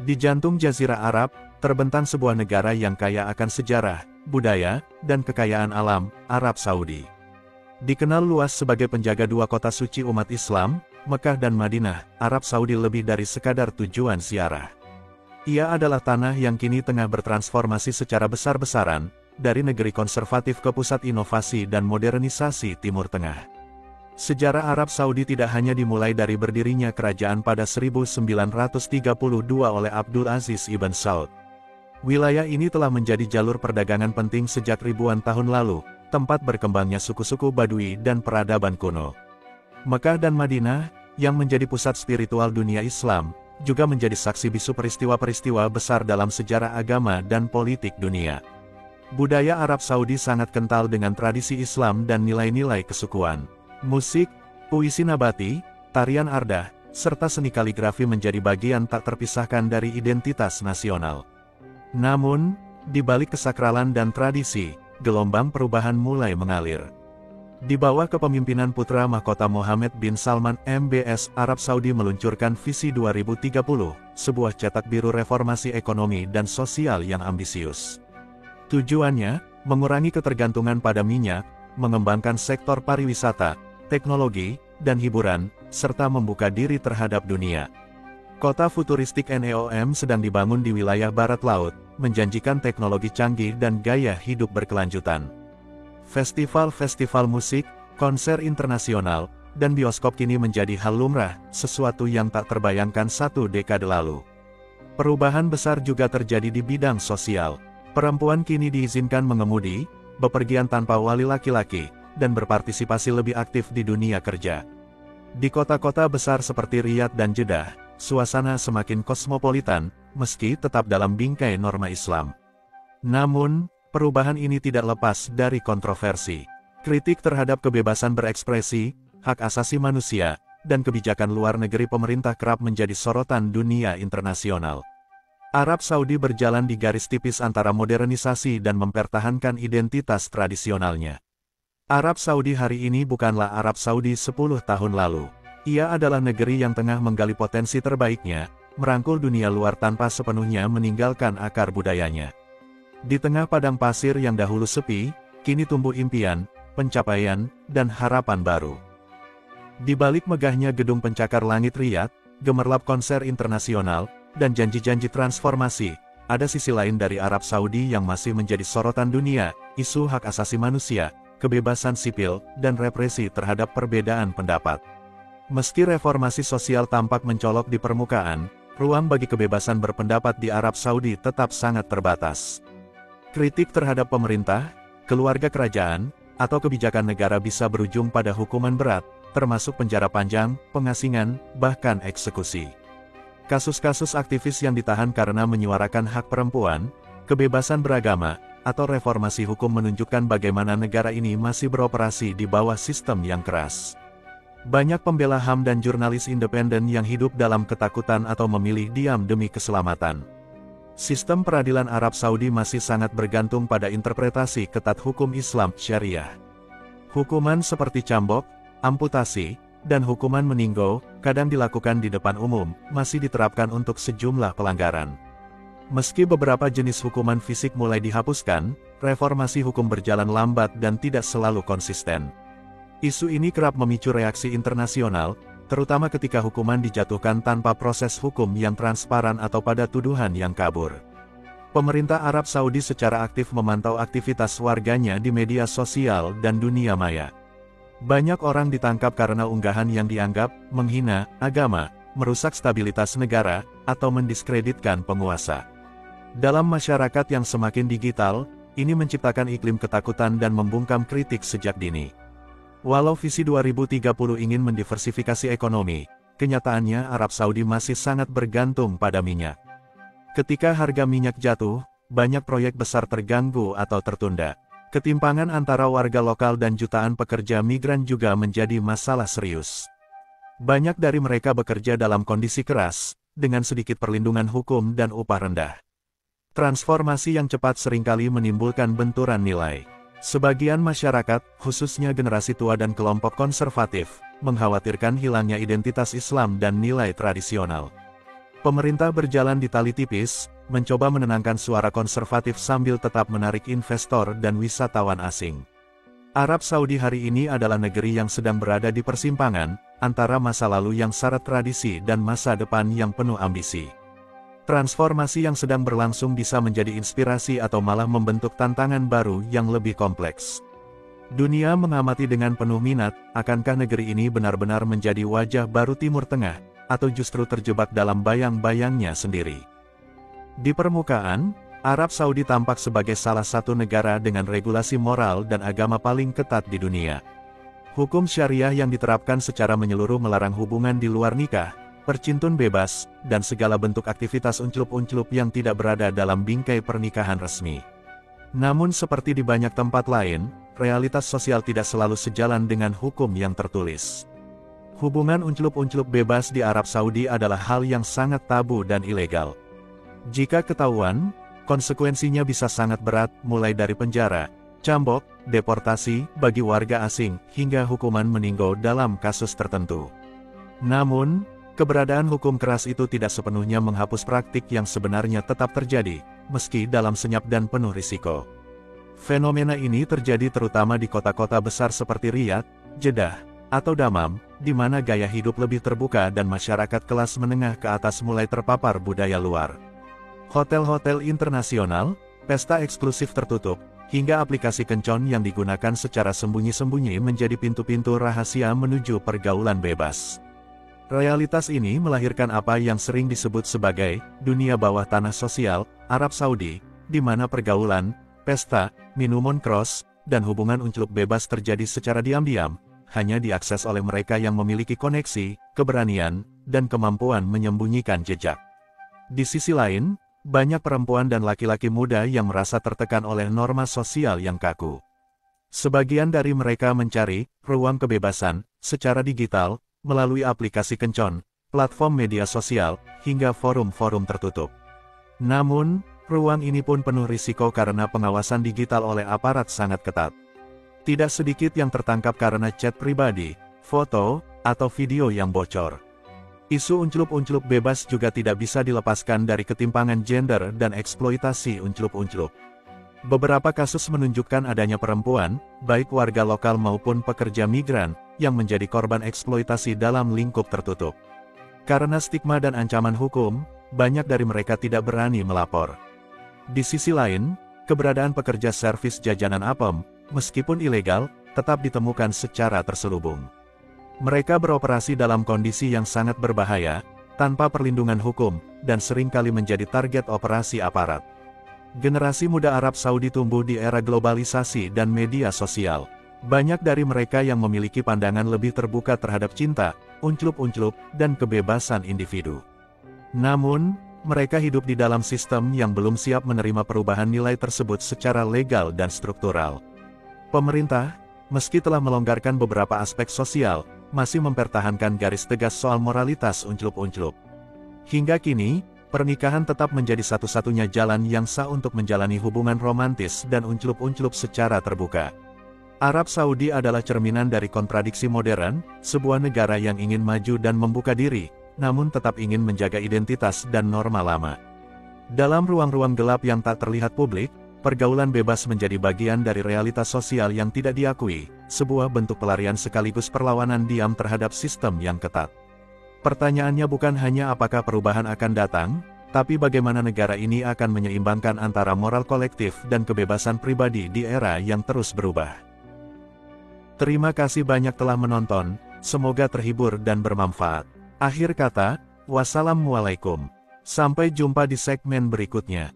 Di jantung Jazirah Arab, terbentang sebuah negara yang kaya akan sejarah, budaya, dan kekayaan alam, Arab Saudi. Dikenal luas sebagai penjaga dua kota suci umat Islam, Mekah dan Madinah, Arab Saudi lebih dari sekadar tujuan ziarah. Ia adalah tanah yang kini tengah bertransformasi secara besar-besaran, dari negeri konservatif ke pusat inovasi dan modernisasi Timur Tengah. Sejarah Arab Saudi tidak hanya dimulai dari berdirinya kerajaan pada 1932 oleh Abdul Aziz Ibn Saud. Wilayah ini telah menjadi jalur perdagangan penting sejak ribuan tahun lalu, tempat berkembangnya suku-suku Badui dan peradaban kuno. Mekah dan Madinah, yang menjadi pusat spiritual dunia Islam, juga menjadi saksi bisu peristiwa-peristiwa besar dalam sejarah agama dan politik dunia. Budaya Arab Saudi sangat kental dengan tradisi Islam dan nilai-nilai kesukuan. Musik, puisi nabati, tarian ardah, serta seni kaligrafi menjadi bagian tak terpisahkan dari identitas nasional. Namun, di balik kesakralan dan tradisi, gelombang perubahan mulai mengalir. Di bawah kepemimpinan putra mahkota Mohammed bin Salman MBS, Arab Saudi meluncurkan Visi 2030, sebuah cetak biru reformasi ekonomi dan sosial yang ambisius. Tujuannya, mengurangi ketergantungan pada minyak, mengembangkan sektor pariwisata, teknologi, dan hiburan, serta membuka diri terhadap dunia. Kota futuristik NEOM sedang dibangun di wilayah barat laut, menjanjikan teknologi canggih dan gaya hidup berkelanjutan. Festival-festival musik, konser internasional, dan bioskop kini menjadi hal lumrah, sesuatu yang tak terbayangkan satu dekade lalu. Perubahan besar juga terjadi di bidang sosial. Perempuan kini diizinkan mengemudi, bepergian tanpa wali laki-laki, dan berpartisipasi lebih aktif di dunia kerja. Di kota-kota besar seperti Riyadh dan Jeddah, suasana semakin kosmopolitan, meski tetap dalam bingkai norma Islam. Namun, perubahan ini tidak lepas dari kontroversi. Kritik terhadap kebebasan berekspresi, hak asasi manusia, dan kebijakan luar negeri pemerintah kerap menjadi sorotan dunia internasional. Arab Saudi berjalan di garis tipis antara modernisasi dan mempertahankan identitas tradisionalnya. Arab Saudi hari ini bukanlah Arab Saudi 10 tahun lalu. Ia adalah negeri yang tengah menggali potensi terbaiknya, merangkul dunia luar tanpa sepenuhnya meninggalkan akar budayanya. Di tengah padang pasir yang dahulu sepi, kini tumbuh impian, pencapaian, dan harapan baru. Di balik megahnya gedung pencakar langit Riyadh, gemerlap konser internasional, dan janji-janji transformasi, ada sisi lain dari Arab Saudi yang masih menjadi sorotan dunia, isu hak asasi manusia, kebebasan sipil, dan represi terhadap perbedaan pendapat. Meski reformasi sosial tampak mencolok di permukaan, ruang bagi kebebasan berpendapat di Arab Saudi tetap sangat terbatas. Kritik terhadap pemerintah, keluarga kerajaan, atau kebijakan negara bisa berujung pada hukuman berat, termasuk penjara panjang, pengasingan, bahkan eksekusi. Kasus-kasus aktivis yang ditahan karena menyuarakan hak perempuan, kebebasan beragama, atau reformasi hukum menunjukkan bagaimana negara ini masih beroperasi di bawah sistem yang keras. Banyak pembela HAM dan jurnalis independen yang hidup dalam ketakutan atau memilih diam demi keselamatan. Sistem peradilan Arab Saudi masih sangat bergantung pada interpretasi ketat hukum Islam Syariah. Hukuman seperti cambuk, amputasi, dan hukuman meninggal, kadang dilakukan di depan umum, masih diterapkan untuk sejumlah pelanggaran. Meski beberapa jenis hukuman fisik mulai dihapuskan, reformasi hukum berjalan lambat dan tidak selalu konsisten. Isu ini kerap memicu reaksi internasional, terutama ketika hukuman dijatuhkan tanpa proses hukum yang transparan atau pada tuduhan yang kabur. Pemerintah Arab Saudi secara aktif memantau aktivitas warganya di media sosial dan dunia maya. Banyak orang ditangkap karena unggahan yang dianggap menghina agama, merusak stabilitas negara, atau mendiskreditkan penguasa. Dalam masyarakat yang semakin digital, ini menciptakan iklim ketakutan dan membungkam kritik sejak dini. Walau Visi 2030 ingin mendiversifikasi ekonomi, kenyataannya Arab Saudi masih sangat bergantung pada minyak. Ketika harga minyak jatuh, banyak proyek besar terganggu atau tertunda. Ketimpangan antara warga lokal dan jutaan pekerja migran juga menjadi masalah serius. Banyak dari mereka bekerja dalam kondisi keras, dengan sedikit perlindungan hukum dan upah rendah. Transformasi yang cepat seringkali menimbulkan benturan nilai. Sebagian masyarakat, khususnya generasi tua dan kelompok konservatif, mengkhawatirkan hilangnya identitas Islam dan nilai tradisional. Pemerintah berjalan di tali tipis, mencoba menenangkan suara konservatif sambil tetap menarik investor dan wisatawan asing. Arab Saudi hari ini adalah negeri yang sedang berada di persimpangan, antara masa lalu yang syarat tradisi dan masa depan yang penuh ambisi. Transformasi yang sedang berlangsung bisa menjadi inspirasi atau malah membentuk tantangan baru yang lebih kompleks. Dunia mengamati dengan penuh minat, akankah negeri ini benar-benar menjadi wajah baru Timur Tengah, atau justru terjebak dalam bayang-bayangnya sendiri. Di permukaan, Arab Saudi tampak sebagai salah satu negara dengan regulasi moral dan agama paling ketat di dunia. Hukum syariah yang diterapkan secara menyeluruh melarang hubungan di luar nikah, percintun bebas, dan segala bentuk aktivitas unclup-unclup yang tidak berada dalam bingkai pernikahan resmi. Namun seperti di banyak tempat lain, realitas sosial tidak selalu sejalan dengan hukum yang tertulis. Hubungan unclup-unclup bebas di Arab Saudi adalah hal yang sangat tabu dan ilegal. Jika ketahuan, konsekuensinya bisa sangat berat, mulai dari penjara, cambuk, deportasi bagi warga asing, hingga hukuman meninggal dalam kasus tertentu. Namun, keberadaan hukum keras itu tidak sepenuhnya menghapus praktik yang sebenarnya tetap terjadi, meski dalam senyap dan penuh risiko. Fenomena ini terjadi terutama di kota-kota besar seperti Riyadh, Jeddah, atau Dammam, di mana gaya hidup lebih terbuka dan masyarakat kelas menengah ke atas mulai terpapar budaya luar. Hotel-hotel internasional, pesta eksklusif tertutup, hingga aplikasi kencan yang digunakan secara sembunyi-sembunyi menjadi pintu-pintu rahasia menuju pergaulan bebas. Realitas ini melahirkan apa yang sering disebut sebagai dunia bawah tanah sosial Arab Saudi, di mana pergaulan, pesta, minuman keras, dan hubungan unclup bebas terjadi secara diam-diam, hanya diakses oleh mereka yang memiliki koneksi, keberanian, dan kemampuan menyembunyikan jejak. Di sisi lain, banyak perempuan dan laki-laki muda yang merasa tertekan oleh norma sosial yang kaku. Sebagian dari mereka mencari ruang kebebasan secara digital, melalui aplikasi kencan, platform media sosial, hingga forum-forum tertutup. Namun, ruang ini pun penuh risiko karena pengawasan digital oleh aparat sangat ketat. Tidak sedikit yang tertangkap karena chat pribadi, foto, atau video yang bocor. Isu unclup-unclup bebas juga tidak bisa dilepaskan dari ketimpangan gender dan eksploitasi unclup-unclup. Beberapa kasus menunjukkan adanya perempuan, baik warga lokal maupun pekerja migran, yang menjadi korban eksploitasi dalam lingkup tertutup. Karena stigma dan ancaman hukum, banyak dari mereka tidak berani melapor. Di sisi lain, keberadaan pekerja servis jajanan apem, meskipun ilegal, tetap ditemukan secara terselubung. Mereka beroperasi dalam kondisi yang sangat berbahaya, tanpa perlindungan hukum, dan seringkali menjadi target operasi aparat. Generasi muda Arab Saudi tumbuh di era globalisasi dan media sosial. Banyak dari mereka yang memiliki pandangan lebih terbuka terhadap cinta, unclup-unclup, dan kebebasan individu. Namun, mereka hidup di dalam sistem yang belum siap menerima perubahan nilai tersebut secara legal dan struktural. Pemerintah, meski telah melonggarkan beberapa aspek sosial, masih mempertahankan garis tegas soal moralitas unclup-unclup. Hingga kini, pernikahan tetap menjadi satu-satunya jalan yang sah untuk menjalani hubungan romantis dan unclup-unclup secara terbuka. Arab Saudi adalah cerminan dari kontradiksi modern, sebuah negara yang ingin maju dan membuka diri, namun tetap ingin menjaga identitas dan norma lama. Dalam ruang-ruang gelap yang tak terlihat publik, pergaulan bebas menjadi bagian dari realitas sosial yang tidak diakui, sebuah bentuk pelarian sekaligus perlawanan diam terhadap sistem yang ketat. Pertanyaannya bukan hanya apakah perubahan akan datang, tapi bagaimana negara ini akan menyeimbangkan antara moral kolektif dan kebebasan pribadi di era yang terus berubah. Terima kasih banyak telah menonton, semoga terhibur dan bermanfaat. Akhir kata, wassalamualaikum. Sampai jumpa di segmen berikutnya.